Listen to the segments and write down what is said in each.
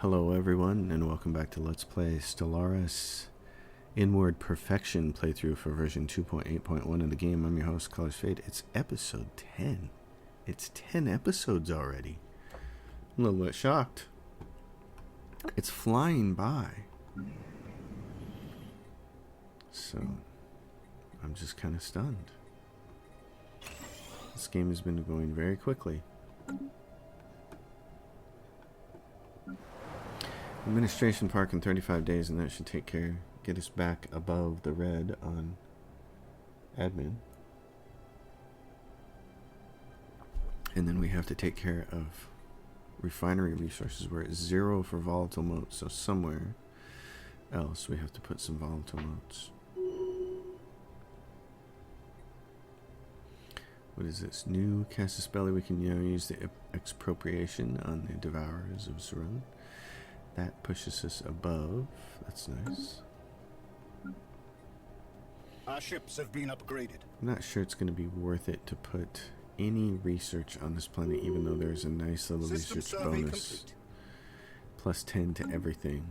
Hello everyone, and welcome back to Let's Play Stellaris Inward Perfection playthrough for version 2.8.1 of the game. I'm your host, Colors Fade. It's episode 10. It's 10 episodes already. I'm a little bit shocked. It's flying by. So, I'm just kind of stunned. This game has been going very quickly. Administration Park in 35 days, and that should get us back above the red on admin. And then we have to take care of refinery resources. We're at 0 for volatile motes, so somewhere else we have to put some volatile motes. What is this? New Casus Belli. We can use the expropriation on the Devourers of Zerun. That pushes us above. That's nice. Our ships have been upgraded. I'm not sure it's going to be worth it to put any research on this planet, even though there's a nice little research bonus. Complete. Plus 10 to everything.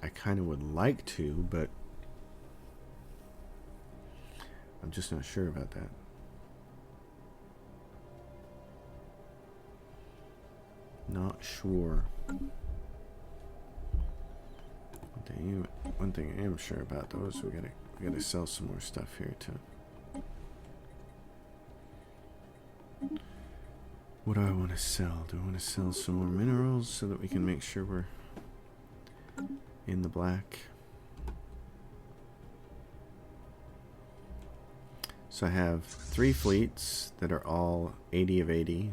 I kind of would like to, but I'm just not sure about that. Not sure. One thing I am sure about though is we gotta sell some more stuff here too. What do I want to sell? Do I want to sell some more minerals so that we can make sure we're in the black? So I have 3 fleets that are all 80 of 80.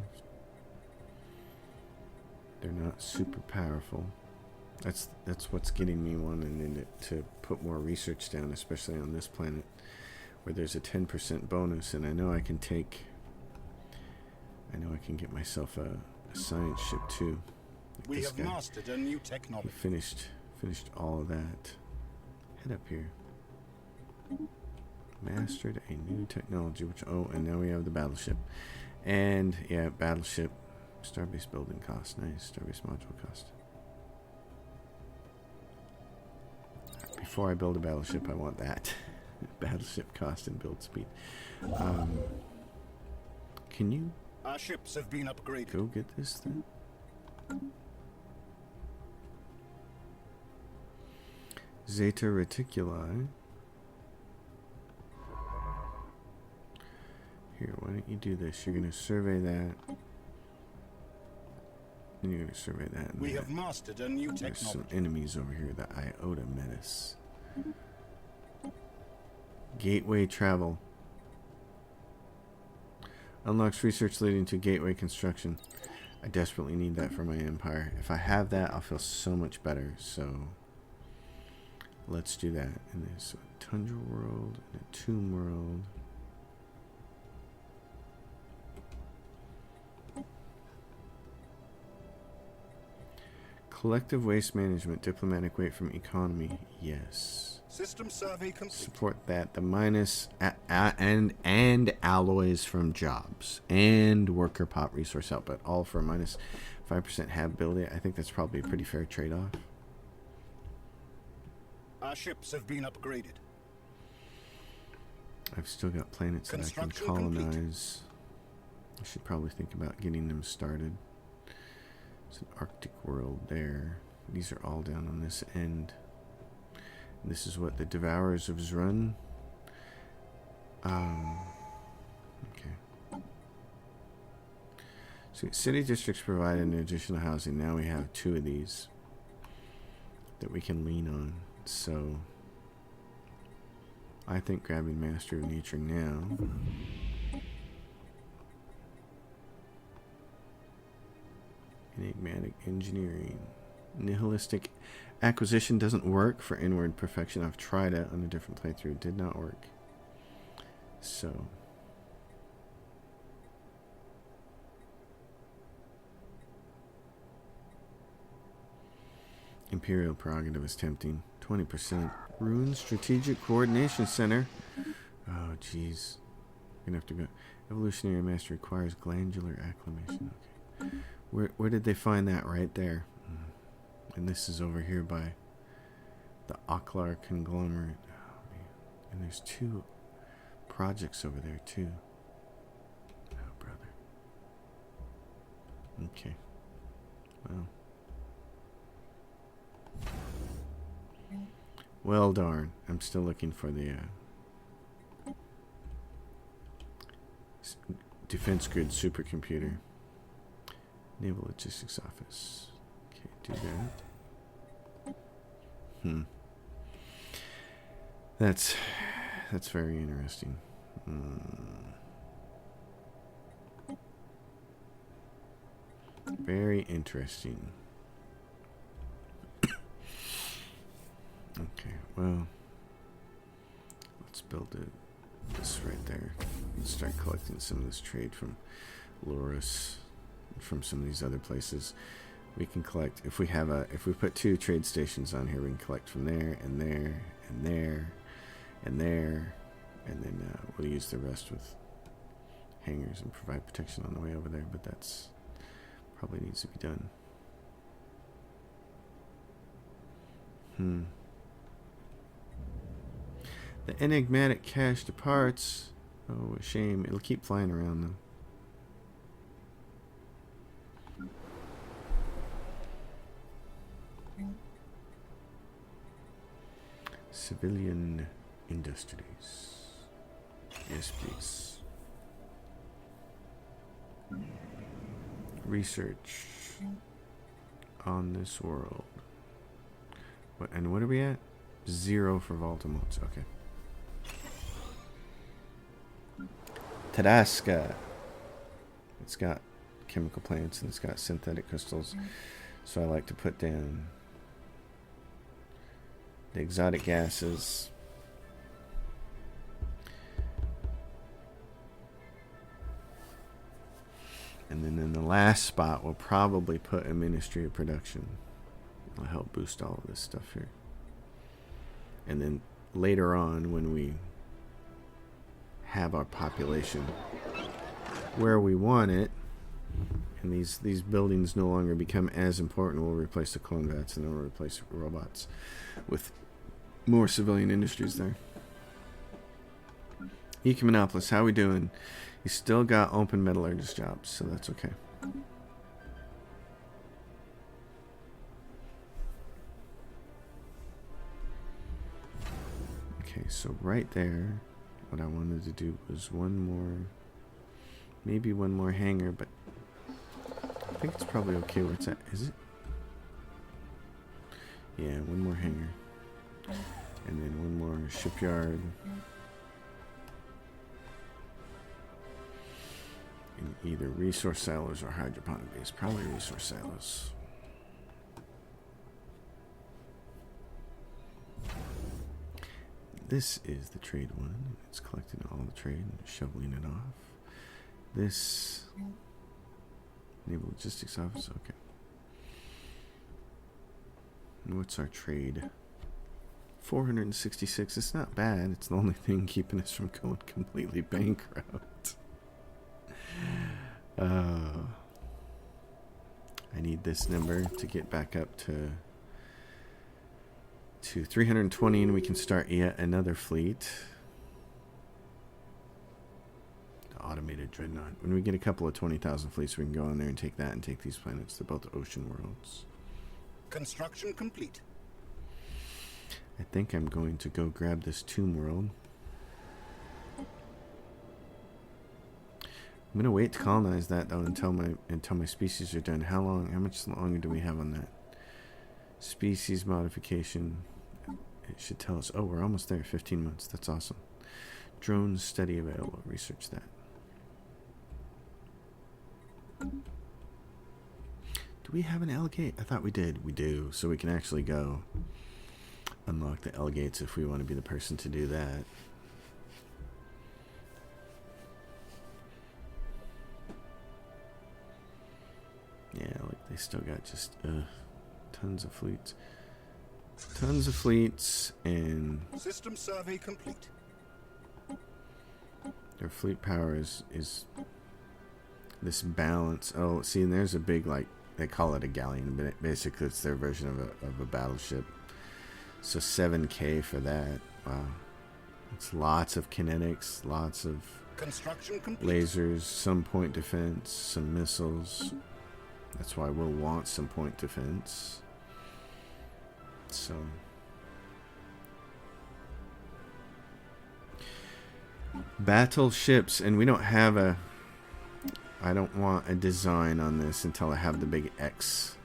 They're not super powerful. That's what's getting me wanting to put more research down, especially on this planet where there's a 10% bonus, and I know I can get myself a science ship too. Like we have mastered a new technology. He finished all of that. Head up here. Mastered a new technology, and now we have the battleship. And yeah, battleship. Starbase building cost. Nice. Starbase module cost. Before I build a battleship, I want that. Battleship cost and build speed. Can you... Our ships have been upgraded. Go get this thing? Zeta Reticuli. Here, why don't you do this? You're going to survey that. And you're going to survey that. We have mastered a new technology. There's some enemies over here. The Iota Menace. Gateway travel. Unlocks research leading to gateway construction. I desperately need that for my empire. If I have that, I'll feel so much better. So let's do that. And there's a Tundra world and a Tomb world. Collective waste management, diplomatic weight from economy. Yes. System survey complete. Support that. The minus and alloys from jobs and worker pop resource output, all for a minus 5% habitability. I think that's probably a pretty fair trade-off. Our ships have been upgraded. I've still got planets that I can colonize. I should probably think about getting them started. It's an Arctic world there. These are all down on this end. And this is what the Devourers of Zerun. Okay. So city districts provide an additional housing. Now we have 2 of these that we can lean on. So I think grabbing Master of Nature now. Enigmatic engineering. Nihilistic acquisition doesn't work for inward perfection. I've tried it on a different playthrough. It did not work. So Imperial prerogative is tempting. 20%. Rune Strategic Coordination Center. Oh jeez. Gonna have to go. Evolutionary master requires glandular acclimation. Okay. Where did they find that? Right there. And this is over here by the Oklar conglomerate. Oh, man. And there's 2 projects over there, too. Oh, brother. Okay. Well. Well, darn. I'm still looking for the Defense Grid supercomputer. Naval Logistics Office. Okay, do that. That's very interesting. Very interesting. Okay, well, let's build this right there. Let's start collecting some of this trade from Loris, from some of these other places. We can collect if we put 2 trade stations on here. We can collect from there and there and there and there, and then we'll use the rest with hangars and provide protection on the way over there. But that's probably needs to be done. The enigmatic cache departs. Oh, a shame. It'll keep flying around them. Civilian industries. Yes, please. Research on this world. What are we at? 0 for Voltamotes. Okay. Tadaska. It's got chemical plants and it's got synthetic crystals. So I like to put down the exotic gases. And then in the last spot, we'll probably put a Ministry of Production. It'll help boost all of this stuff here. And then later on, when we have our population where we want it, and these buildings no longer become as important, we'll replace the clone vats and then we'll replace robots with more civilian industries there. Ecumenopolis, how we doing? You still got open metallurgist jobs, so that's okay. Okay, so right there, what I wanted to do was maybe one more hangar, but I think it's probably okay where it's at. Is it? Yeah, one more hangar. And then one more shipyard. And either resource silos or hydroponic base. Probably resource silos. This is the trade one. It's collecting all the trade and shoveling it off. This Naval Logistics Office. Okay. And what's our trade? 466. It's not bad. It's the only thing keeping us from going completely bankrupt. I need this number to get back up to 320, and we can start yet another fleet. The automated dreadnought. When we get a couple of 20,000 fleets, we can go in there and take that and take these planets. They're both ocean worlds. Construction complete. I think I'm going to go grab this tomb world. I'm gonna wait to colonize that though until my species are done. How much longer do we have on that? Species modification. It should tell us. Oh, we're almost there. 15 months. That's awesome. Drones steady available. Research that. Do we have an L-gate? I thought we did. We do. So we can actually go unlock the L-gates if we want to be the person to do that. Yeah, like they still got just tons of fleets. Tons of fleets, and System survey complete. Their fleet power is this balance. Oh, see, and there's a big like they call it a galleon, but basically it's their version of a battleship. So 7K for that. Wow. It's lots of kinetics, lots of Construction complete. lasers, some point defense, some missiles. That's why we'll want some point defense. So battleships, and we don't have a, I don't want a design on this until I have the big X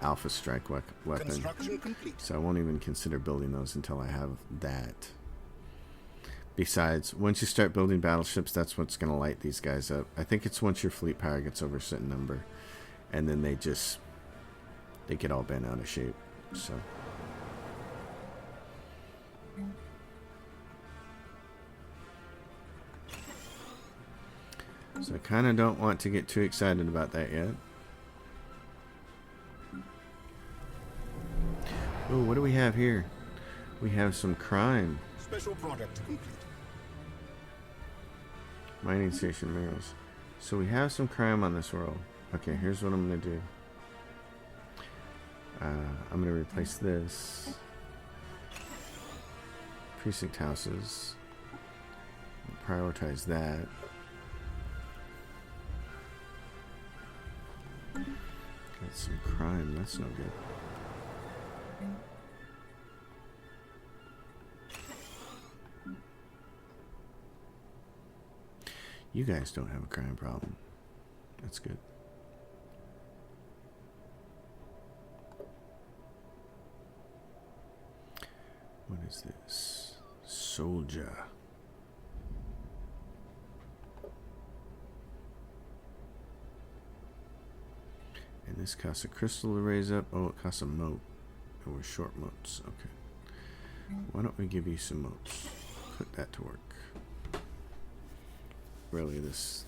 Alpha Strike weapon. Construction complete. So I won't even consider building those until I have that. Besides, once you start building battleships, that's what's going to light these guys up. I think it's once your fleet power gets over a certain number, and then they get all bent out of shape. So I kind of don't want to get too excited about that yet. Oh, what do we have here? We have some crime. Special product complete. Mining station minerals. So we have some crime on this world. Okay, here's what I'm going to do. I'm going to replace this. Precinct houses. Prioritize that. Got some crime. That's no good. You guys don't have a crime problem. That's good. What is this? Soldier. And this costs a crystal to raise up. Oh, it costs a moat. And we're short moats. Okay. Why don't we give you some moats? Put that to work. Really, this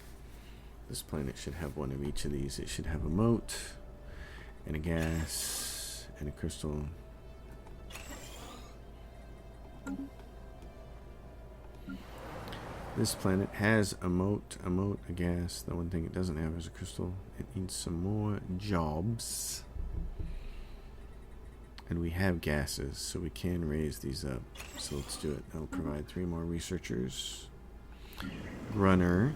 planet should have one of each of these. It should have a moat and a gas and a crystal. This planet has a moat, a gas. The one thing it doesn't have is a crystal. It needs some more jobs. And we have gases, so we can raise these up. So let's do it. That'll provide 3 more researchers. Runner.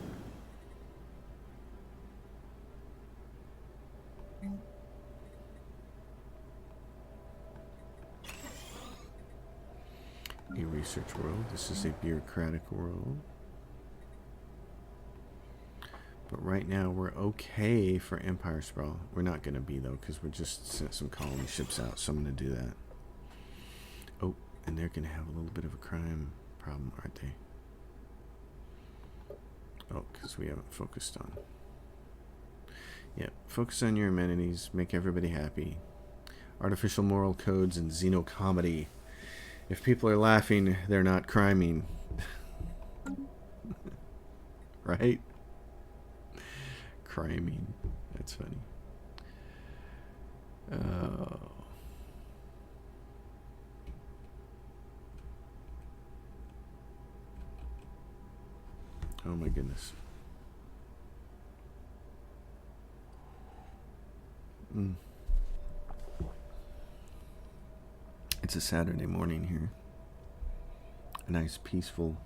A research world. This is a bureaucratic world. But right now we're okay for Empire Sprawl. We're not going to be though, because we just sent some colony ships out, so I'm going to do that. Oh, and they're going to have a little bit of a crime problem, aren't they? Oh, because we haven't focused on. Yeah, focus on your amenities. Make everybody happy. Artificial moral codes and xenocomedy. If people are laughing, they're not criming. Right? Criming. That's funny. Oh my goodness. It's a Saturday morning here. A nice peaceful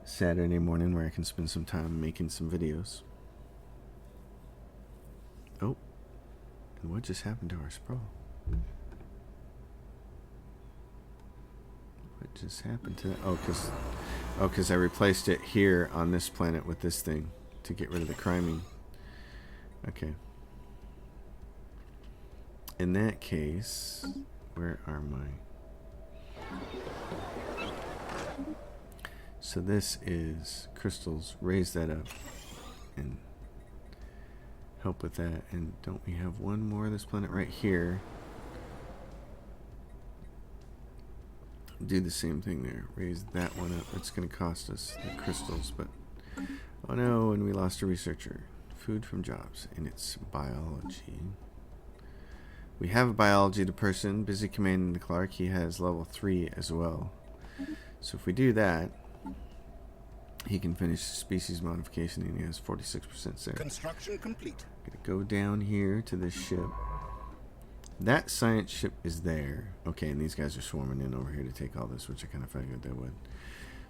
Saturday morning where I can spend some time making some videos. Oh, and what just happened to our sprawl? What just happened to that? Oh, because I replaced it here on this planet with this thing to get rid of the criming. Okay. In that case, where are my... So this is crystals. Raise that up and help with that. And don't we have one more of this planet right here? Do the same thing there. Raise that one up. It's going to cost us the crystals, but oh no, and we lost a researcher. Food from jobs, and it's biology. We have a biology person busy commanding the Clark. He has level 3 as well. So if we do that, he can finish species modification, and he has 46% there. Construction complete. Go down here to this ship. That science ship is there. Okay, and these guys are swarming in over here to take all this, which I kind of figured they would.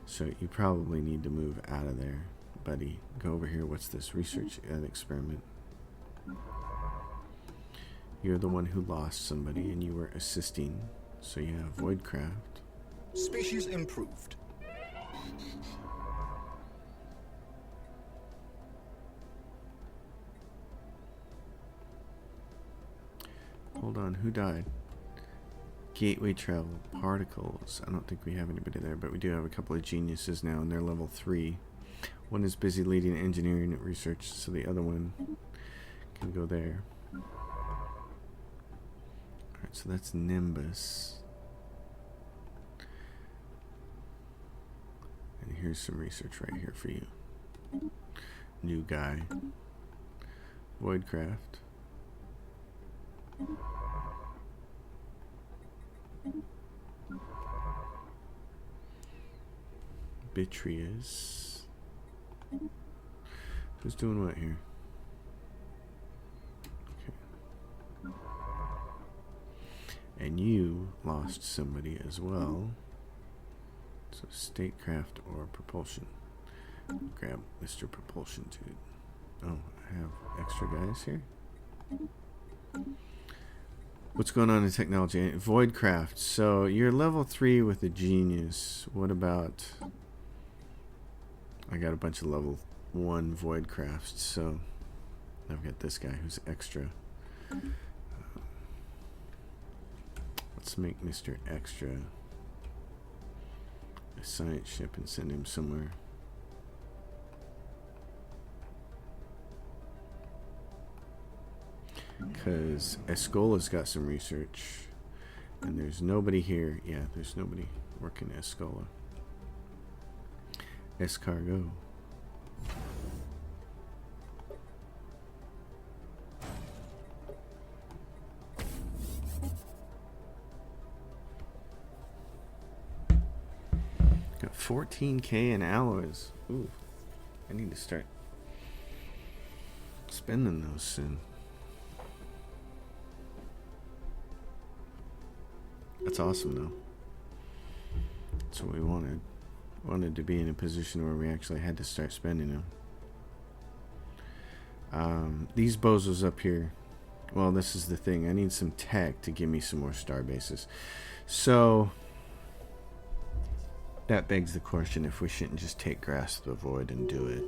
So you probably need to move out of there, buddy. Go over here. What's this? Research and experiment. You're the one who lost somebody, and you were assisting. So yeah, Voidcraft. Species improved. Hold on, who died? Gateway travel, particles. I don't think we have anybody there, but we do have a couple of geniuses now, and they're level 3. One is busy leading engineering research, so the other one can go there. Alright, so that's Nimbus. And here's some research right here for you. New guy. Voidcraft. Bitrius. Who's doing what here? Okay. And you lost somebody as well. So statecraft or propulsion. Grab Mr. Propulsion Dude. Oh, I have extra guys here. What's going on in technology? Voidcraft. So you're level 3 with a genius. What about... I got a bunch of level 1 Voidcrafts, so I've got this guy who's extra. Let's make Mr. Extra a science ship and send him somewhere. Because Escola's got some research, and there's nobody here. Yeah, there's nobody working Escola. Escargot. Got 14k in alloys. Ooh, I need to start spending those soon. That's awesome, though. That's what we wanted. Wanted to be in a position where we actually had to start spending them. These bozos up here. Well, this is the thing. I need some tech to give me some more star bases. So that begs the question if we shouldn't just take Grasp the Void and do it.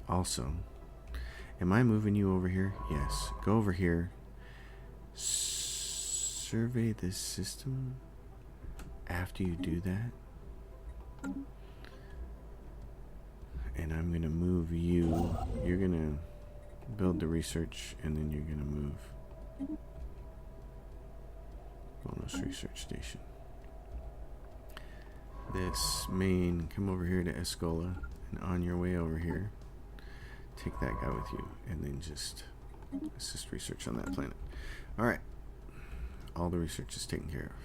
Also, am I moving you over here? Yes. Go over here. Survey this system. After you do that, and I'm going to move you. You're going to build the research, and then you're going to move. Bonus research station. This main, come over here to Escola, and on your way over here, take that guy with you, and then just assist research on that planet. Alright. All the research is taken care of.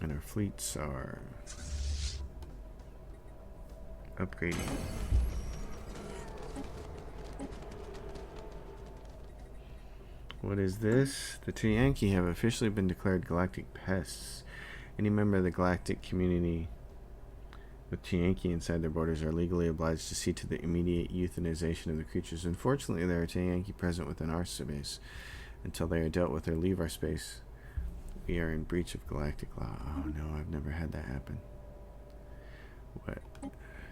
And our fleets are upgrading. What is this? The Tiyanki have officially been declared galactic pests. Any member of the galactic community with Tiyanki inside their borders are legally obliged to see to the immediate euthanization of the creatures. Unfortunately, there are Tiyanki present within our space. Until they are dealt with or leave our space, we are in breach of galactic law. Oh no, I've never had that happen. What?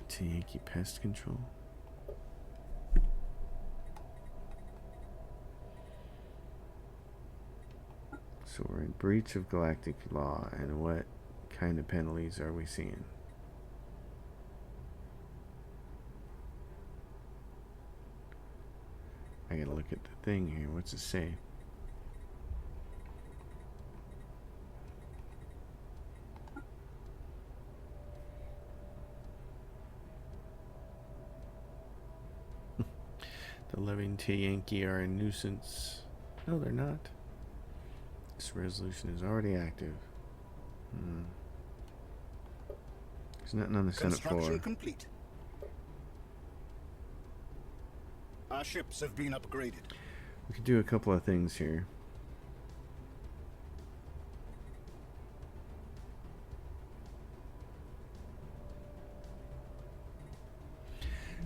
Tiyanki pest control? So we're in breach of galactic law, and what kind of penalties are we seeing? I gotta look at the thing here. What's it say? The living Tiyanki are a nuisance. No, they're not. This resolution is already active. nothing on the Senate floor. Construction complete. Our ships have been upgraded. We could do a couple of things here.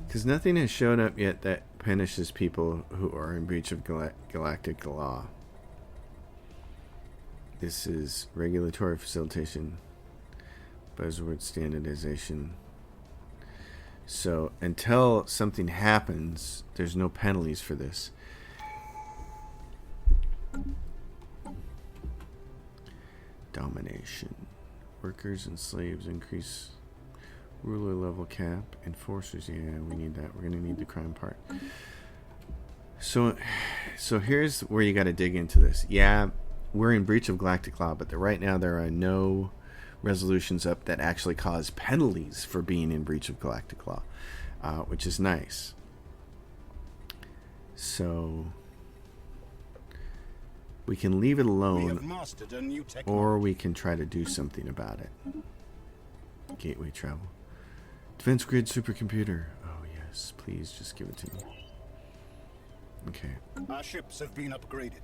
Because nothing has shown up yet that punishes people who are in breach of galactic law. This is regulatory facilitation, buzzword standardization. So until something happens, there's no penalties for this. Domination. Workers and slaves increase ruler level cap. Enforcers, yeah, we need that. We're going to need the crime part. So here's where you got to dig into this. Yeah, we're in breach of galactic law, but right now there are no resolutions up that actually cause penalties for being in breach of galactic law, which is nice. So we can leave it alone, or we can try to do something about it. Gateway travel. Defense grid supercomputer. Oh yes, please just give it to me. Okay. Our ships have been upgraded.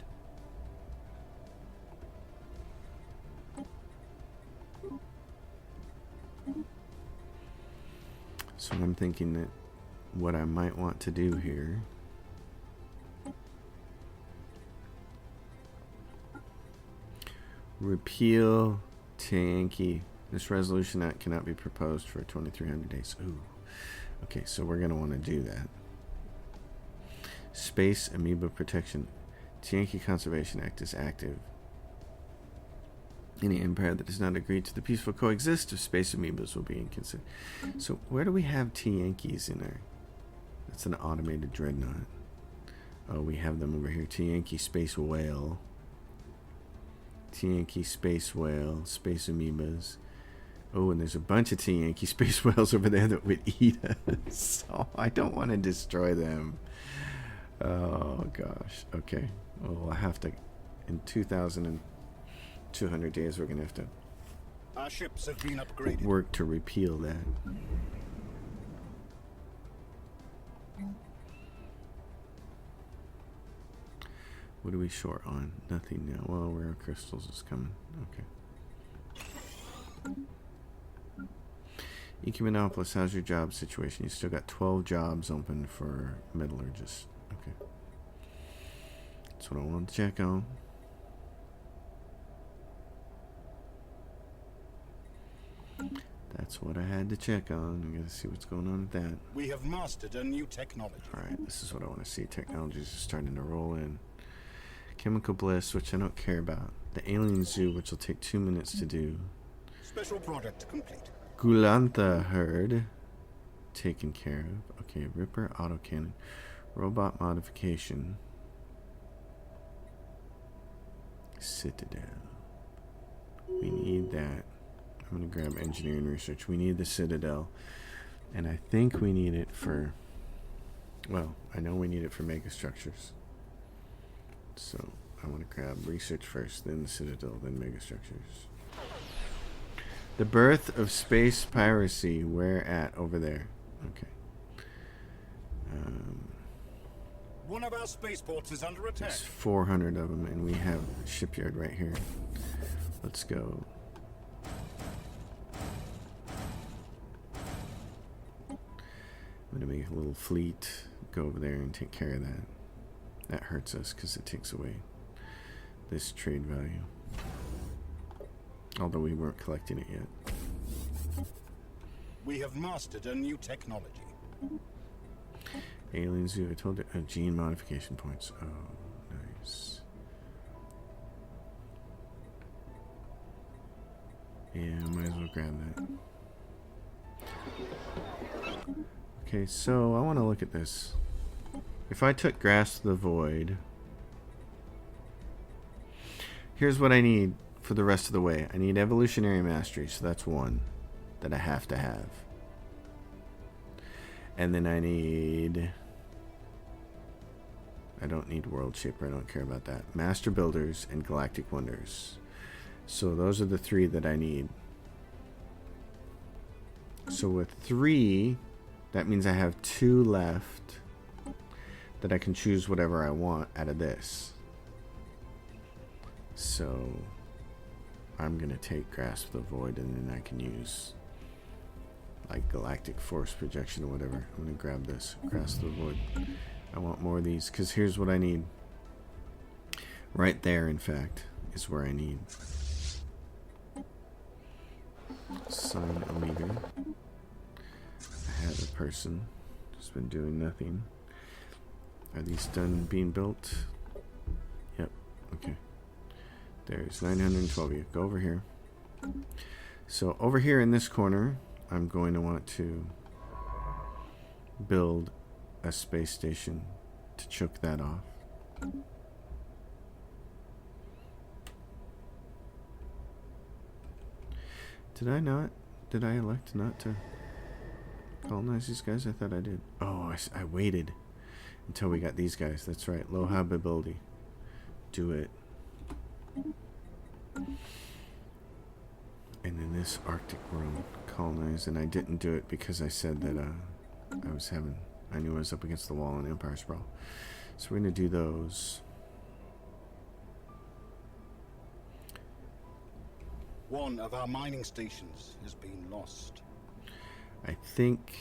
So I'm thinking that what I might want to do here repeal Yankee. This resolution act cannot be proposed for 2300 days. Ooh. Okay, so we're going to want to do that. Space Amoeba Protection. Yankee Conservation Act is active. Any empire that does not agree to the peaceful coexist of space amoebas will be inconsidered. So where do we have T-Yankees in there? That's an automated dreadnought. Oh, we have them over here. T-Yankee Space Whale. T-Yankee Space Whale. Space amoebas. Oh, and there's a bunch of T-Yankee Space Whales over there that would eat us. So I don't want to destroy them. Oh, gosh. Okay. Well, I have to... In 2,200 days, we're going to have to... Our ships have been upgraded. Work to repeal that. What are we short on? Nothing now. Well, rare crystals is coming. Okay. Ecumenopolis, how's your job situation? You still got 12 jobs open for metallurgists. Okay. That's what I wanted to check on. That's what I had to check on. I gotta see what's going on with that. We have mastered a new technology. Alright, this is what I want to see. Technologies are starting to roll in. Chemical bliss, which I don't care about. The alien zoo, which will take 2 minutes to do. Special product complete. Gulantha herd, taken care of. Okay, Ripper autocannon. Robot modification. Citadel. We need that. I'm going to grab engineering research. We need the Citadel. And I think we need it for... Well, I know we need it for megastructures. So, I want to grab research first, then the Citadel, then megastructures. The birth of space piracy. Where at? Over there. Okay. One of our spaceports is under attack. There's 400 of them, and we have a shipyard right here. Let's go. I'm going to make a little fleet. Go over there and take care of that. That hurts us because it takes away this trade value. Although we weren't collecting it yet. We have mastered a new technology. Alien zoo, I told you. Gene modification points. Oh, nice. Yeah, might as well grab that. Okay, so I want to look at this. If I took Grasp the Void, here's what I need for the rest of the way. I need Evolutionary Mastery, so that's one that I have to have. And then I need... I don't need World Shaper, I don't care about that. Master Builders and Galactic Wonders. So those are the three that I need. So with 3, that means I have 2 left that I can choose whatever I want out of this. So I'm going to take Grasp the Void, and then I can use like Galactic Force Projection or whatever. I'm going to grab this, Grasp the Void. I want more of these, because here's what I need. Right there, in fact, is where I need. Sign a leader. I have a person who's been doing nothing. Are these done being built? Yep. Okay. There's 912 of you. Go over here. So over here in this corner, I'm going to want to build a space station to choke that off. Did I not? Did I elect not to colonize these guys? I thought I did. Oh, I waited until we got these guys. That's right. Low habitability. Do it. And in this Arctic world, colonize. And I didn't do it because I said that I knew I was up against the wall in Empire Sprawl. So we're going to do those. One of our mining stations has been lost. I think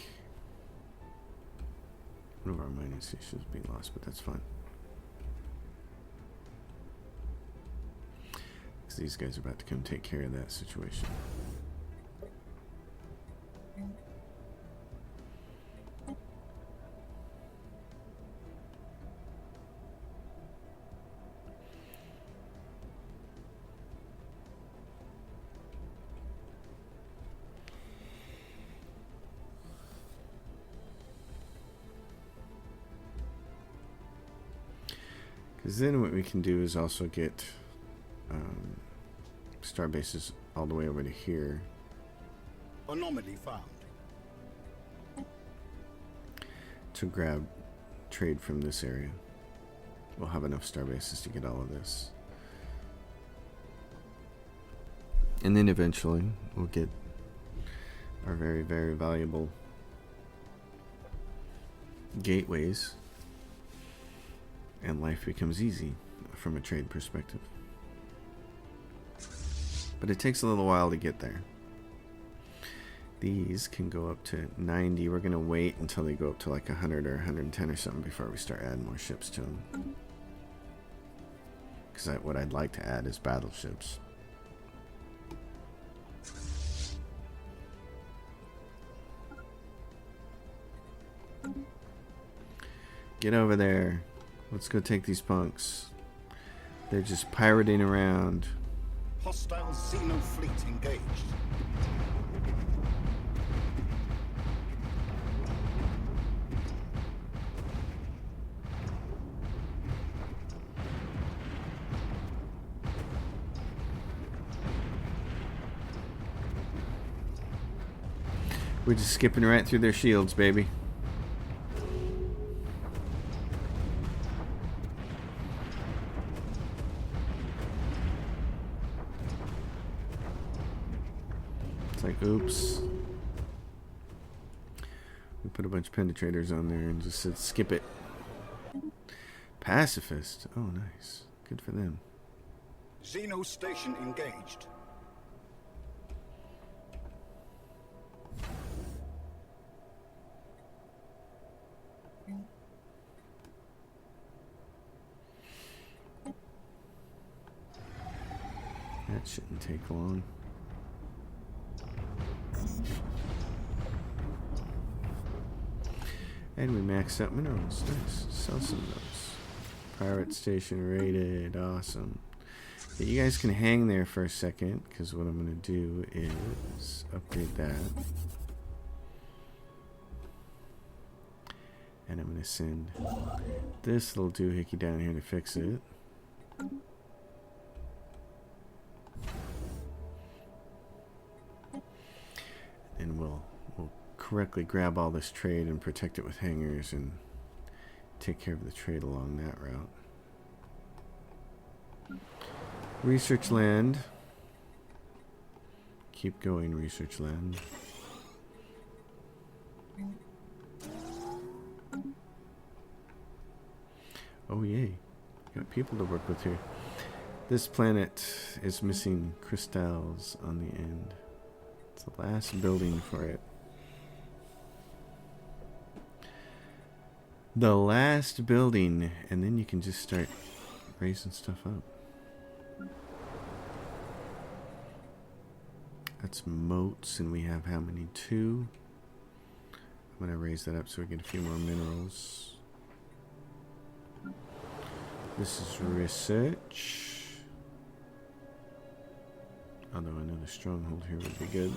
one of our mining stations has been lost, but that's fine. Because these guys are about to come take care of that situation. Because then what we can do is also get star bases all the way over to here. Anomaly found. To grab trade from this area. We'll have enough star bases to get all of this. And then eventually we'll get our very, very valuable gateways. And life becomes easy from a trade perspective. But it takes a little while to get there. These can go up to 90. We're going to wait until they go up to like 100 or 110 or something before we start adding more ships to them. Because what I'd like to add is battleships. Get over there. Let's go take these punks. They're just pirating around. Hostile Xeno fleet engaged. We're just skipping right through their shields, baby. Like, oops. We put a bunch of penetrators on there and just said skip it. Pacifist. Oh, nice. Good for them. Xeno station engaged. That shouldn't take long. And we maxed out minerals. Nice. Sell some of those. Pirate station raided. Awesome. Yeah, you guys can hang there for a second, because what I'm going to do is upgrade that. And I'm going to send this little doohickey down here to fix it. And we'll correctly grab all this trade and protect it with hangars and take care of the trade along that route. Research land. Keep going, research land. Oh, yay. Got people to work with here. This planet is missing crystals on the end. It's the last building for it. The last building, and then you can just start raising stuff up. That's moats, and we have how many? 2. I'm going to raise that up so we get a few more minerals. This is research. Although another stronghold here would be good.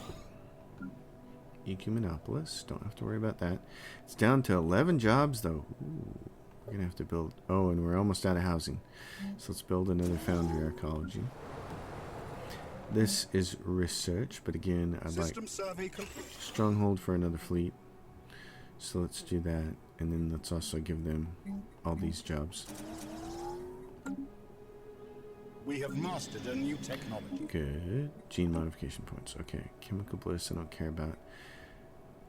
Ecumenopolis. Don't have to worry about that. It's down to 11 jobs, though. Ooh, we're going to have to build... Oh, and we're almost out of housing. So let's build another foundry archaeology. This is research, but again, I'd like stronghold for another fleet. So let's do that. And then let's also give them all these jobs. We have mastered a new technology. Good. Gene modification points. Okay. Chemical bliss I don't care about.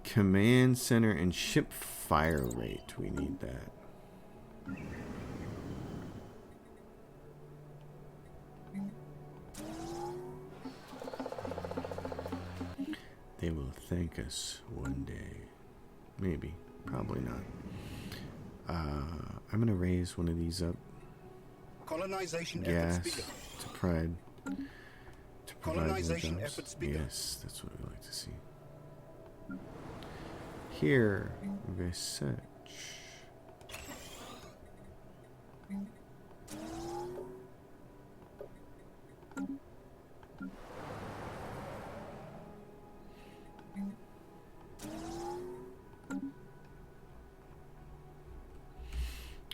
Command center and ship fire rate. We need that. They will thank us one day. Maybe. Probably not. I'm going to raise one of these up. Colonization Gas efforts begun. to pride. To Colonization jobs. efforts begun. Yes, that's what we like to see. Here, research.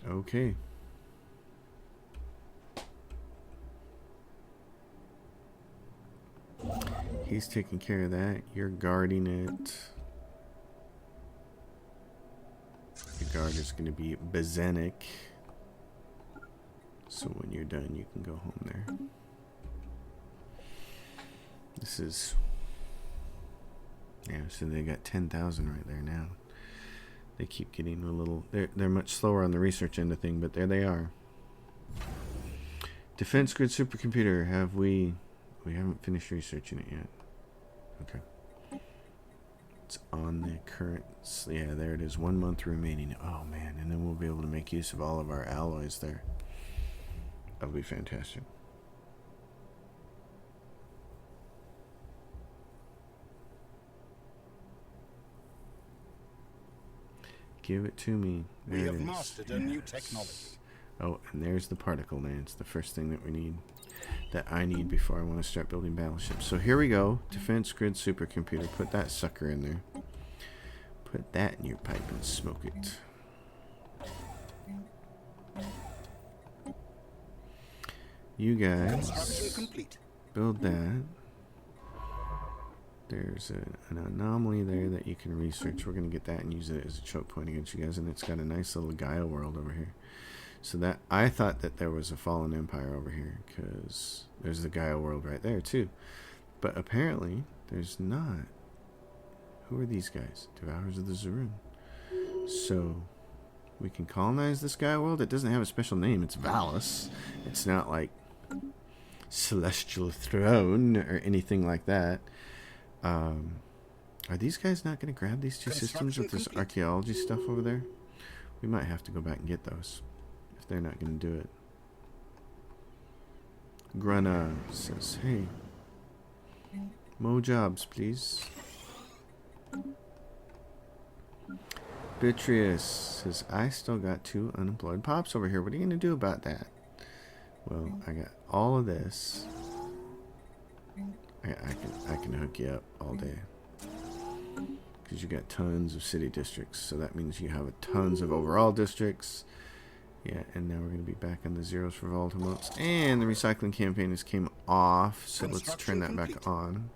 Okay. He's taking care of that. You're guarding it. The guard is going to be Bazenic. So when you're done, you can go home there. This is... Yeah, so they got 10,000 right there now. They keep getting a little... They're much slower on the research end of thing, but there they are. Defense grid supercomputer. We haven't finished researching it yet. Okay. It's on the current... Yeah, there it is. 1 month remaining. Oh, man. And then we'll be able to make use of all of our alloys there. That'll be fantastic. Give it to me. There We it have is. mastered a new technology. Oh, and there's the particle lands. The first thing that we need. That I need before I want to start building battleships. So here we go. Defense grid supercomputer. Put that sucker in there. Put that in your pipe and smoke it. You guys Construction complete. build that. There's an anomaly there that you can research. We're going to get that and use it as a choke point against you guys. And it's got a nice little Gaia world over here. So that I thought that there was a fallen empire over here because there's the Gaia world right there too. But apparently there's not. Who are these guys? Devourers of the Zerun. So we can colonize this Gaia world. It doesn't have a special name. It's Valis. It's not like Celestial Throne or anything like that. Are these guys not going to grab these two systems with this archaeology stuff over there? We might have to go back and get those if they're not going to do it. Grana says, hey, more jobs, please. Beatrice says, I still got 2 unemployed pops over here. What are you going to do about that? Well, I got all of this. I can hook you up all day. Because you got tons of city districts. So that means you have tons of overall districts. Yeah, and now we're going to be back on the zeros for volatile motes. And the recycling campaign just came off. So let's turn that back on.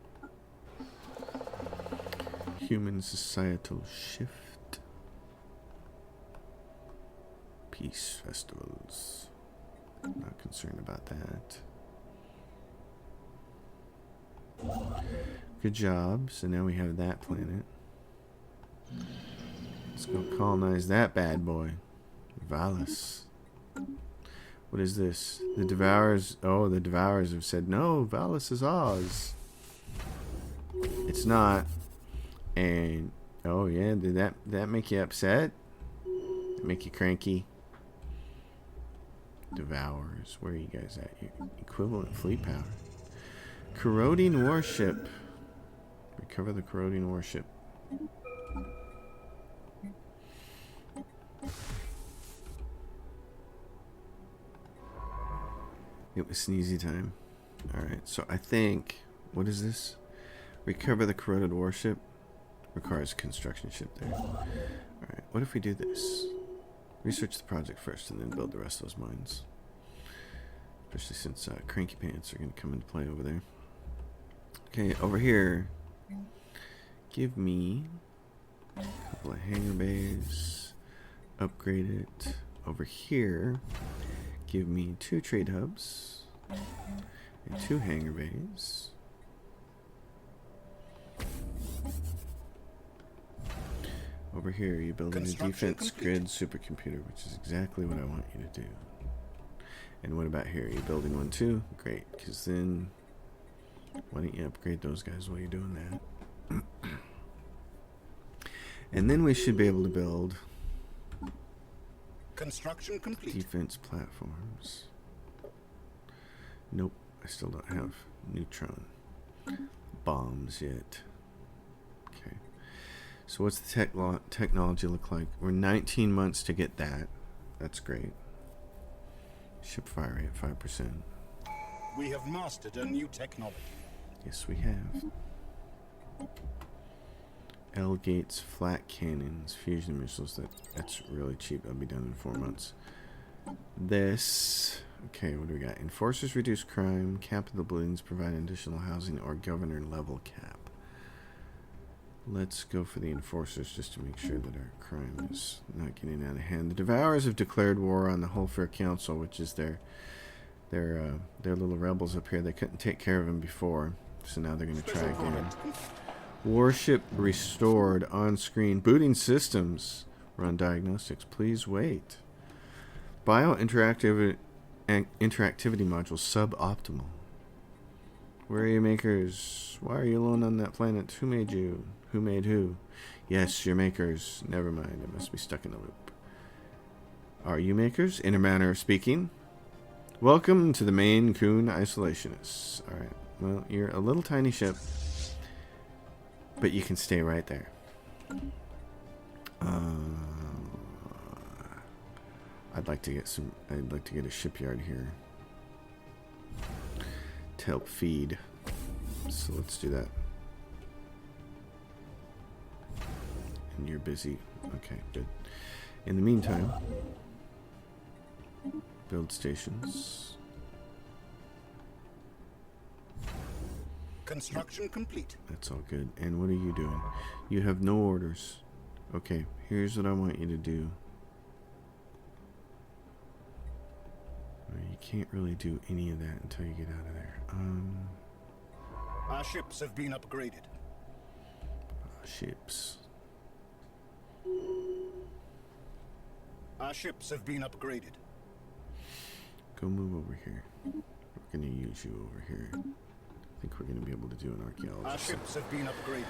Human societal shift. Peace festivals. Not concerned about that. Good job. So now we have that planet. Let's go colonize that bad boy. Valis. What is this? The Devourers. Oh, the Devourers have said, no, Valis is Oz. It's not. And, oh yeah, did that make you upset? Make you cranky? Devourers. Where are you guys at? Your equivalent fleet power. Corroding warship. Recover the corroding warship. It was sneezy time. Alright, so I think... What is this? Recover the corroded warship. Requires a construction ship there. Alright, what if we do this? Research the project first and then build the rest of those mines. Especially since Cranky Pants are going to come into play over there. Okay, over here... Give me a couple of hangar bays. Upgrade it. Over here... Give me 2 trade hubs and 2 hangar bays. Over here, you're building a defense grid supercomputer, which is exactly what I want you to do. And what about here? You're building one too? Great, because then why don't you upgrade those guys while you're doing that? And then we should be able to build construction complete. Defense platforms. Nope, I still don't have neutron bombs yet. Okay. So what's the technology look like? We're 19 months to get that. That's great. Ship fire rate 5%. We have mastered a new technology. Yes, we have. L gates, flat cannons, fusion missiles. That's really cheap. That'll be done in 4 months. This. Okay, what do we got? Enforcers reduce crime. Cap of the buildings provide additional housing or governor level cap. Let's go for the enforcers just to make sure that our crime is not getting out of hand. The Devourers have declared war on the Hullfair Council, which is their little rebels up here. They couldn't take care of them before, so now they're going to try again. Warship restored on screen. Booting systems. Run diagnostics. Please wait. Interactivity module suboptimal. Where are you makers? Why are you alone on that planet? Who made you? Who made who? Yes, your makers. Never mind. I must be stuck in a loop. Are you makers? In a manner of speaking. Welcome to the Maine Coon Isolationists. Alright. Well, you're a little tiny ship. But you can stay right there. I'd like to get a shipyard here to help feed. So let's do that. And you're busy. Okay, good. In the meantime, build stations. Construction complete. That's all good. And what are you doing? You have no orders. Okay, here's what I want you to do. You can't really do any of that until you get out of there. Our ships have been upgraded. Ships. Our ships have been upgraded. Go move over here. We're going to use you over here. I think we're going to be able to do an archaeology. Our ships have been upgraded.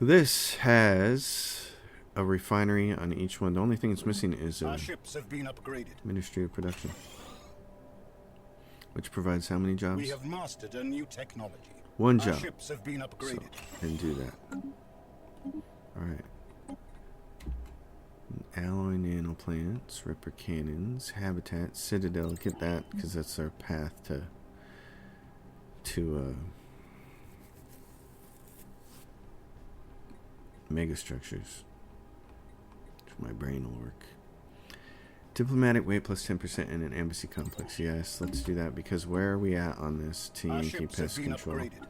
This has a refinery on each one. The only thing it's missing is a Our ships have been upgraded. Ministry of Production. Which provides how many jobs? We have mastered a new technology. One Our job. ships have been upgraded. So, and do that. Alright. Alloy nanoplants, Ripper cannons, habitat, citadel. Get that because that's our path to megastructures. If my brain will work. Diplomatic weight plus 10% in an embassy complex. Yes, let's do that because where are we at on this Yankee pest control? Upgraded.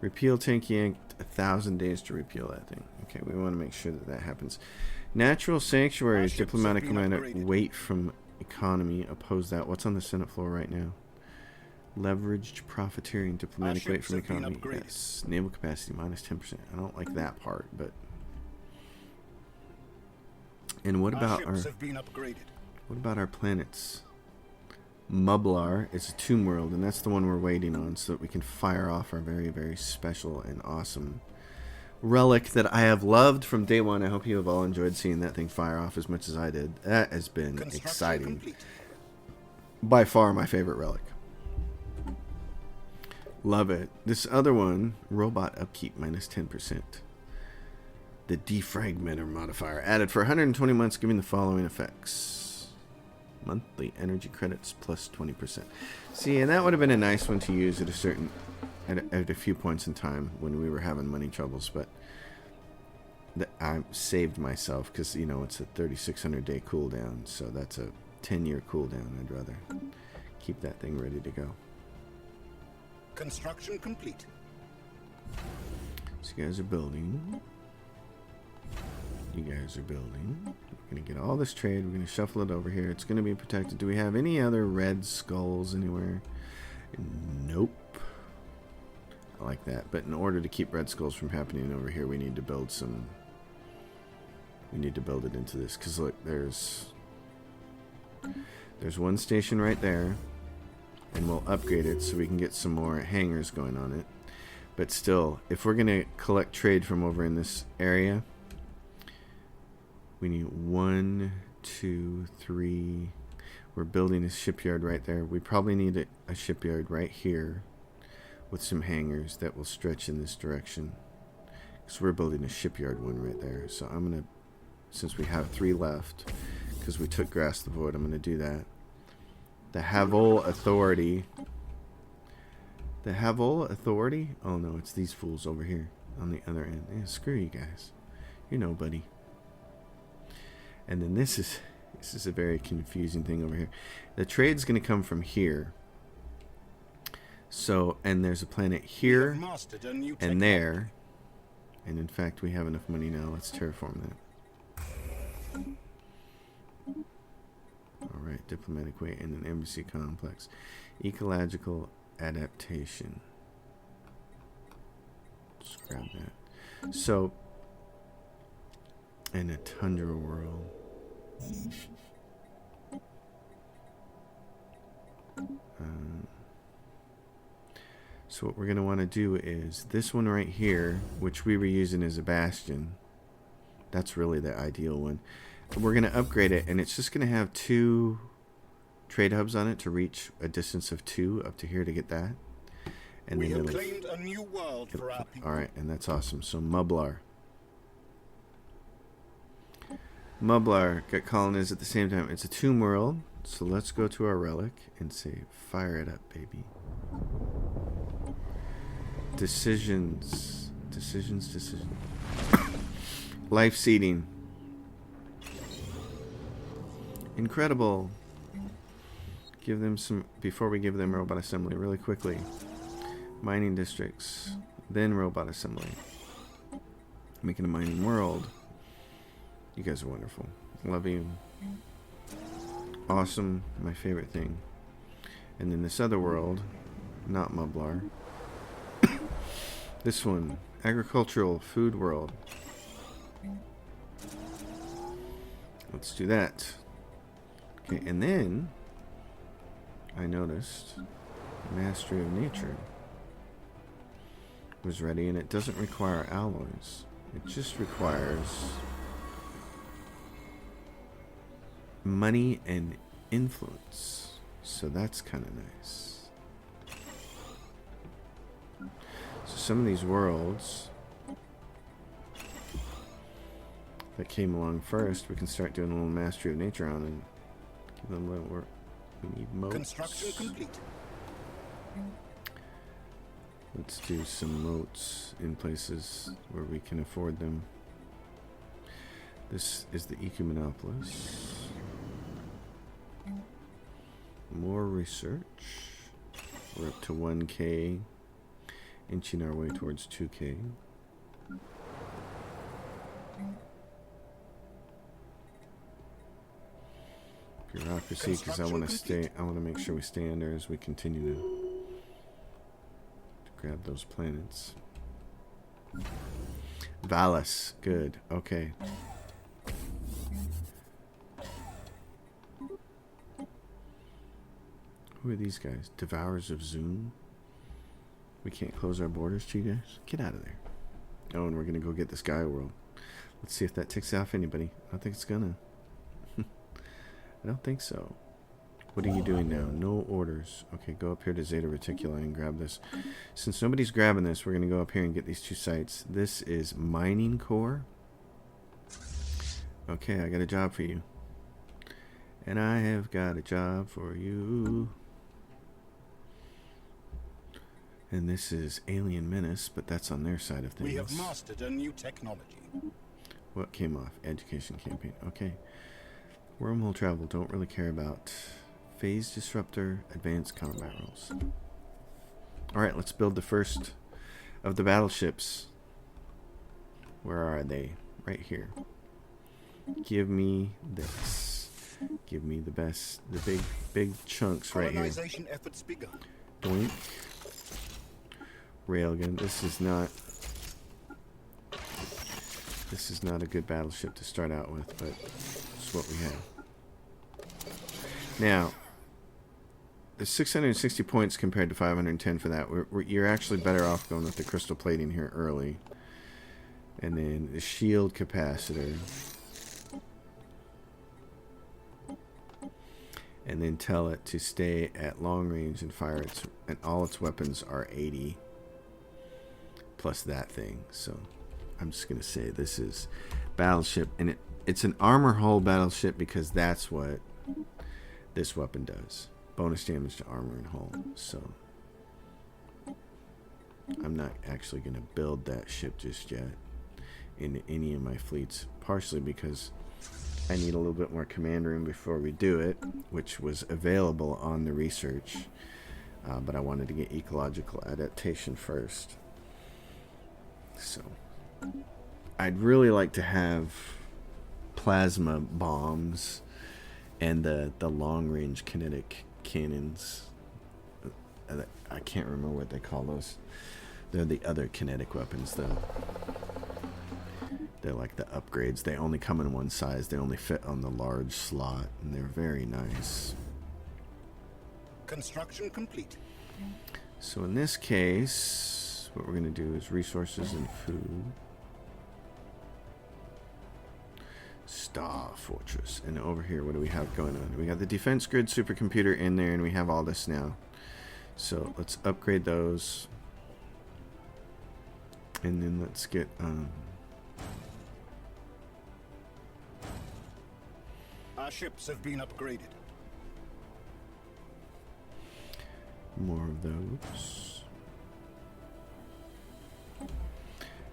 Repeal Tank Yank. 1,000 days to repeal that thing. Okay, we want to make sure that that happens. Natural sanctuaries. Diplomatic commander. Weight from economy. Oppose that. What's on the Senate floor right now? Leveraged profiteering. Diplomatic weight from economy. Yes. Naval capacity minus 10%. I don't like that part, but. And what about our? What about our planets? Mublar is a tomb world, and that's the one we're waiting on so that we can fire off our very, very special and awesome relic that I have loved from day one. I hope you have all enjoyed seeing that thing fire off as much as I did. That has been exciting. Complete. By far my favorite relic. Love it. This other one, robot upkeep minus 10%. The defragmenter modifier added for 120 months, giving the following effects: monthly energy credits plus 20%. See, and that would have been a nice one to use at a few points in time when we were having money troubles, but I saved myself because, you know, it's a 3,600 day cooldown, so that's a 10-year cooldown. I'd rather keep that thing ready to go. Construction complete. So you guys are building. You guys are building. We're going to get all this trade. We're going to shuffle it over here. It's going to be protected. Do we have any other red skulls anywhere? Nope. I like that. But in order to keep red skulls from happening over here, we need to build some... We need to build it into this. Because look, there's one station right there. And we'll upgrade it so we can get some more hangars going on it. But still, if we're going to collect trade from over in this area... We need 1, 2, 3. We're building a shipyard right there. We probably need a shipyard right here with some hangars that will stretch in this direction. Because we're building a shipyard one right there. So I'm going to, since we have 3 left, because we took Grass the Void, I'm going to do that. The Havol Authority. The Havol Authority? Oh no, it's these fools over here on the other end. Yeah, screw you guys. You know, buddy. And then this is a very confusing thing over here. The trade's going to come from here. So, and there's a planet here and there. And in fact, we have enough money now. Let's terraform that. Alright, diplomatic way and an embassy complex. Ecological adaptation. Let's grab that. So, and a tundra world. So what we're going to want to do is this one right here, which we were using as a bastion. That's really the ideal one. We're going to upgrade it, and it's just going to have 2 trade hubs on it to reach a distance of 2 up to here to get that. And we then have claimed a new world for our people. Alright, and that's awesome. So Mublar. Mublar got colonies at the same time. It's a tomb world, so let's go to our relic and say, fire it up, baby. Decisions. Life seeding. Incredible. Give them some, before we give them robot assembly, really quickly. Mining districts, then robot assembly. Making a mining world. You guys are wonderful. Love you. Awesome. My favorite thing. And then this other world, not Mublar. This one, agricultural food world. Let's do that. Okay, and then I noticed Mastery of Nature was ready, and it doesn't require alloys. It just requires money and influence. So that's kind of nice. So some of these worlds that came along first, we can start doing a little Mastery of Nature on and give them a little work. We need moats. Construction complete. Let's do some moats in places where we can afford them. This is the Ecumenopolis. More research. We're up to 1K. Inching our way towards 2K. Bureaucracy, because I want to make sure we stay under as we continue to grab those planets. Valis, good. Okay. Who are these guys? Devourers of Zoom? We can't close our borders to you guys? Get out of there. Oh, and we're going to go get this Gaia world. Let's see if that ticks off anybody. I don't think it's gonna. I don't think so. What are you doing now? No orders. Okay, go up here to Zeta Reticuli and grab this. Since nobody's grabbing this, we're going to go up here and get these 2 sites. This is Mining Core. Okay, I got a job for you. And I have got a job for you. And this is Alien Menace, but that's on their side of things. We have mastered a new technology. What came off? Education campaign. Okay. Wormhole travel. Don't really care about. Phase disruptor. Advanced combat roles. Alright, let's build the first of the battleships. Where are they? Right here. Give me this. Give me the best. The big chunks right here. Colonization efforts begun. Doink. Railgun. This is not a good battleship to start out with, but it's what we have. Now, there's 660 points compared to 510 for that. You're actually better off going with the crystal plating here early. And then the shield capacitor. And then tell it to stay at long range and fire its, and all its weapons are 80. Plus that thing. So I'm just going to say this is battleship. And it's an armor hull battleship because that's what this weapon does. Bonus damage to armor and hull. So I'm not actually going to build that ship just yet in any of my fleets. Partially because I need a little bit more command room before we do it, which was available on the research. But I wanted to get ecological adaptation first. So I'd really like to have plasma bombs and the long-range kinetic cannons. I can't remember what they call those. They're the other kinetic weapons, though. They're like the upgrades. They only come in one size. They only fit on the large slot, and they're very nice. Construction complete. So in this case, what we're going to do is resources and food. Star Fortress. And over here, what do we have going on? We got the defense grid supercomputer in there, and we have all this now. So let's upgrade those. And then let's get our ships have been upgraded. more of those.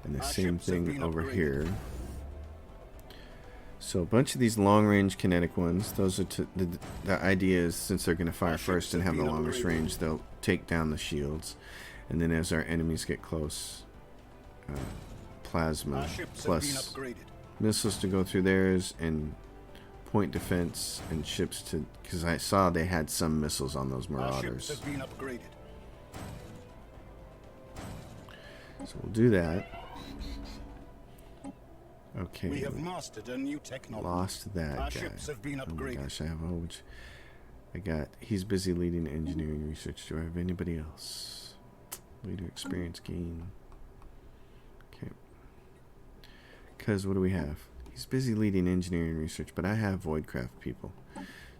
And the Our same ships have thing been over upgraded. here. So a bunch of these long-range kinetic ones. Those are the idea is since they're going to fire Our first ships and have have the been longest upgraded. range, they'll take down the shields. And then as our enemies get close, plasma Our ships have plus been upgraded. missiles to go through theirs and point defense and ships to, because I saw they had some missiles on those Our marauders. ships have been upgraded. So we'll do that. Okay. We have mastered a new technology. Lost that Our guy. ships have been Oh my upgraded. gosh, I have a whole bunch. I got, he's busy leading engineering research. Do I have anybody else? Leader experience gain. Okay. Because what do we have? He's busy leading engineering research, but I have Voidcraft people.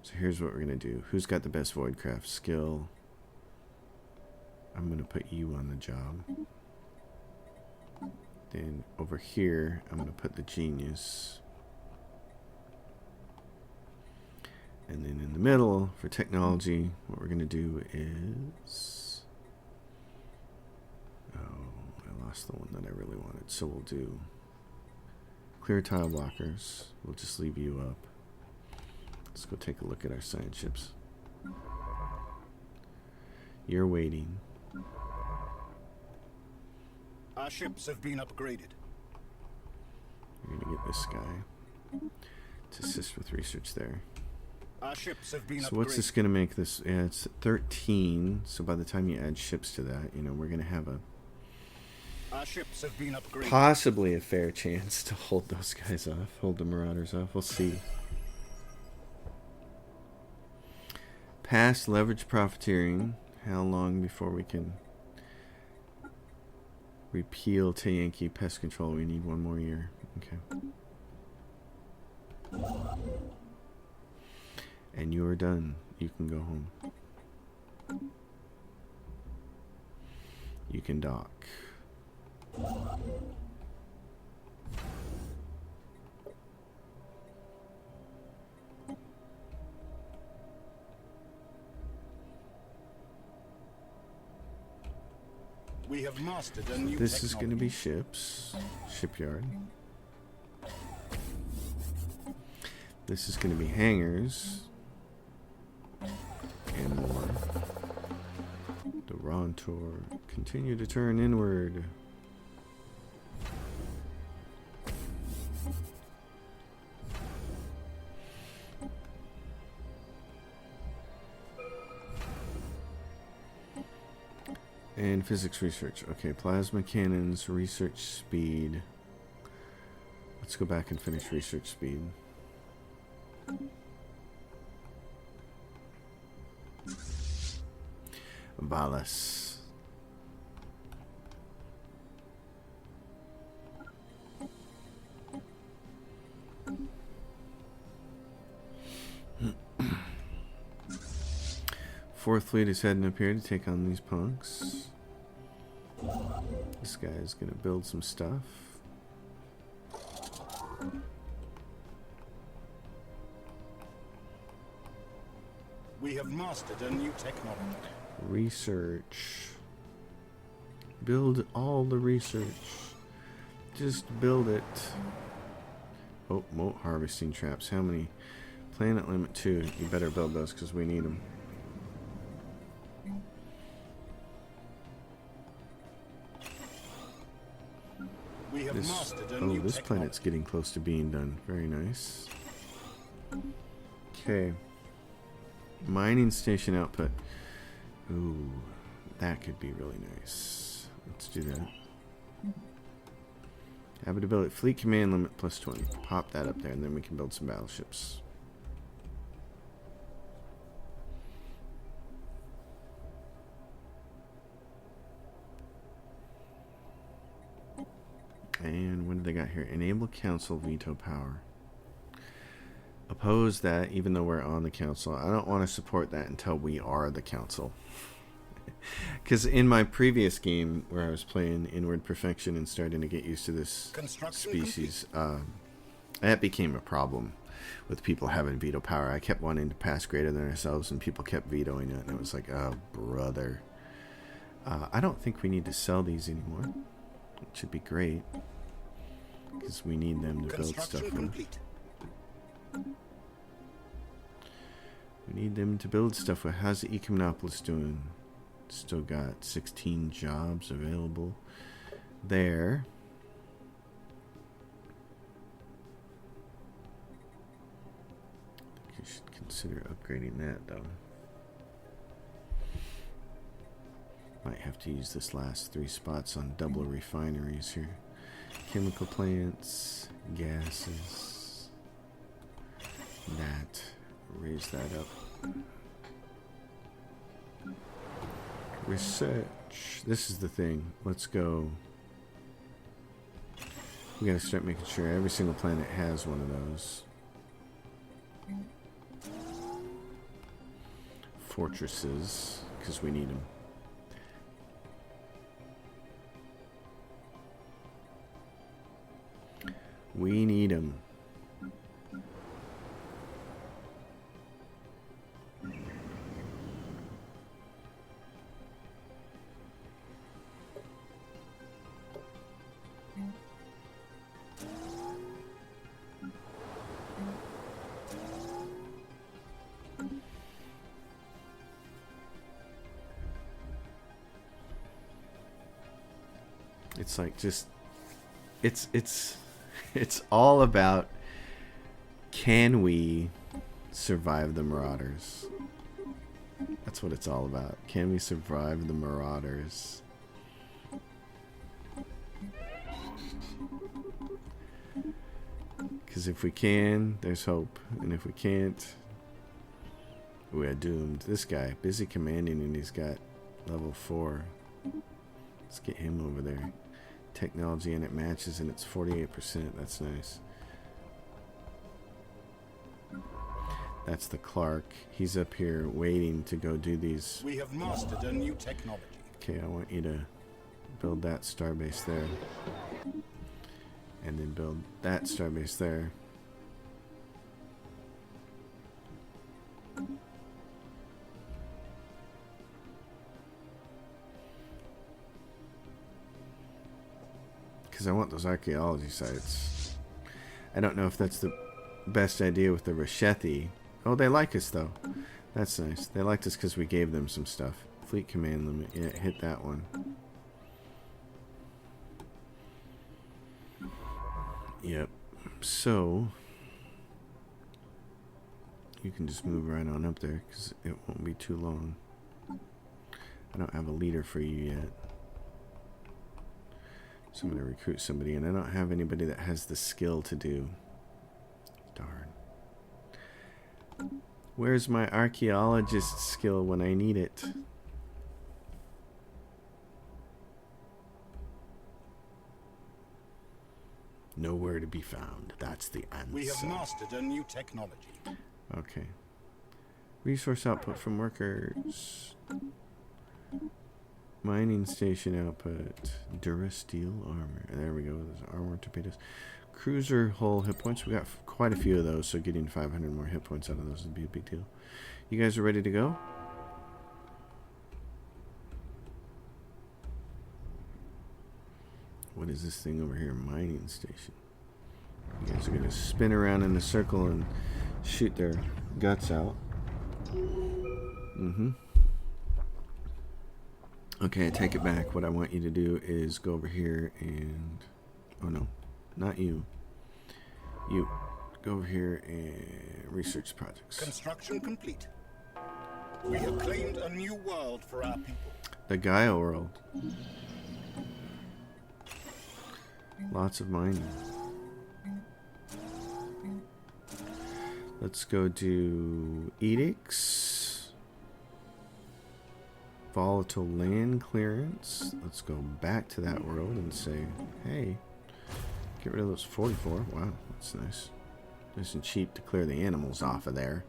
So here's what we're going to do. Who's got the best Voidcraft skill? I'm going to put you on the job. Then over here, I'm going to put the genius. And then in the middle, for technology, what we're going to do is... Oh, I lost the one that I really wanted. So we'll do clear tile blockers. We'll just leave you up. Let's go take a look at our science ships. You're waiting. Our ships have been upgraded. You're going to get this guy to assist with research there. Our ships have been So upgraded. what's this going to make this? Yeah, it's 13. So by the time you add ships to that, you know, we're going to have a Our ships have been upgraded. possibly a fair chance to hold those guys off, hold the marauders off. We'll see. Past leverage profiteering. How long before we can repeal Yankee pest control? We need 1 more year. Okay. And you are done. You can go home. You can dock. We have mastered a new This is going to be technology. ships. Shipyard. This is going to be hangars. And more. The Rontor. Continue to turn inward. And physics research. Okay, plasma cannons, research speed. Let's go back and finish research speed. Valis. Fourth fleet is heading up here to take on these punks. This guy is going to build some stuff. We have mastered a new technology. Research. Build all the research. Just build it. Oh, moat harvesting traps. How many? Planet limit 2. You better build those because we need them. We have mastered a new This technology. planet's getting close to being done. Very nice. Okay. Mining station output. Ooh, that could be really nice. Let's do that. Habitability. Fleet command limit plus 20. Pop that up there and then we can build some battleships. And what do they got here? Enable council veto power. Oppose that even though we're on the council. I don't want to support that until we are the council. Because in my previous game where I was playing Inward Perfection and starting to get used to this species, that became a problem with people having veto power. I kept wanting to pass greater than ourselves and people kept vetoing it. And it was like, oh, brother. I don't think we need to sell these anymore. It should be great. Because we need them to build stuff with. Complete. We need them to build stuff with. How's the Econopolis doing? Still got 16 jobs available there. I think you should consider upgrading that though. Might have to use this last 3 spots on double refineries here. Chemical plants, gases. That. Raise that up. Research. This is the thing. Let's go. We gotta start making sure every single planet has one of those. Fortresses, because we need them. We need them. It's like just it's all about, can we survive the Marauders? That's what it's all about. Can we survive the Marauders? Because if we can, there's hope. And if we can't, Ooh, I doomed. This guy, busy commanding, and he's got level 4. Let's get him over there. Technology, and it matches, and it's 48%. That's nice. That's the Clark. He's up here waiting to go do these. We have mastered a new technology. Okay, I want you to build that starbase there. And then build that starbase there. Because I want those archaeology sites. I don't know if that's the best idea with the Reshethi. Oh, they like us, though. That's nice. They liked us because we gave them some stuff. Fleet command limit. Yeah, hit that one. Yep. So, you can just move right on up there because it won't be too long. I don't have a leader for you yet. So I'm going to recruit somebody, and I don't have anybody that has the skill to do. Darn. Where's my archaeologist skill when I need it? Nowhere to be found. That's the answer. We have mastered a new technology. Okay. Resource output from workers. Mining station output. Durasteel armor. There we go. There's armor torpedoes. Cruiser hull hit points. We got quite a few of those, so getting 500 more hit points out of those would be a big deal. You guys are ready to go? What is this thing over here? Mining station. You guys are going to spin around in a circle and shoot their guts out. Okay, I take it back. What I want you to do is go over here and... Oh, no. Not you. You. Go over here and research projects. Construction complete. We have claimed a new world for our people. The Gaia world. Lots of mining. Let's go do edicts. Volatile land clearance. Let's go back to that world and say, hey, get rid of those 44. Wow, that's nice. Nice and cheap to clear the animals off of there.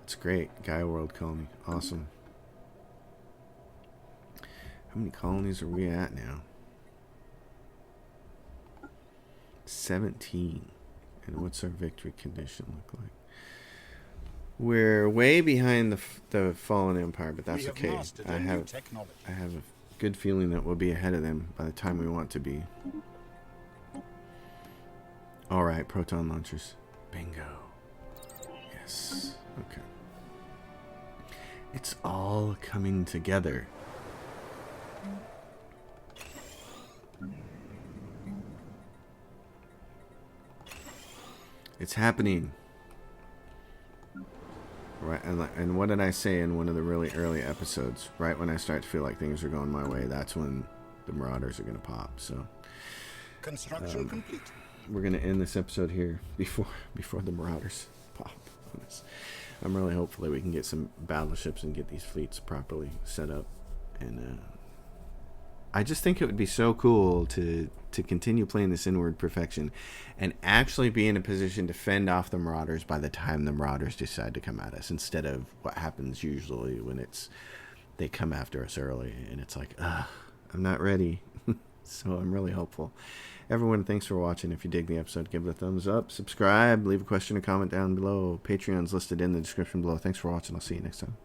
That's great. Gaia world colony. Awesome. How many colonies are we at now? 17. And what's our victory condition look like? We're way behind the fallen empire, but that's okay. I have a good feeling that we'll be ahead of them by the time we want to be. All right, proton launchers. Bingo. Yes. Okay. It's all coming together. It's happening. Right, and what did I say in one of the really early episodes? Right when I start to feel like things are going my way, that's when the Marauders are going to pop. So, construction complete. We're going to end this episode here before the Marauders pop on us. I'm really hopeful that we can get some battleships and get these fleets properly set up. And I just think it would be so cool to continue playing this Inward Perfection and actually be in a position to fend off the Marauders by the time the Marauders decide to come at us, instead of what happens usually when they come after us early and it's like, I'm not ready. So I'm really hopeful. Everyone, thanks for watching. If you dig the episode, give it a thumbs up, subscribe, leave a question or comment down below. Patreon's listed in the description below. Thanks for watching. I'll see you next time.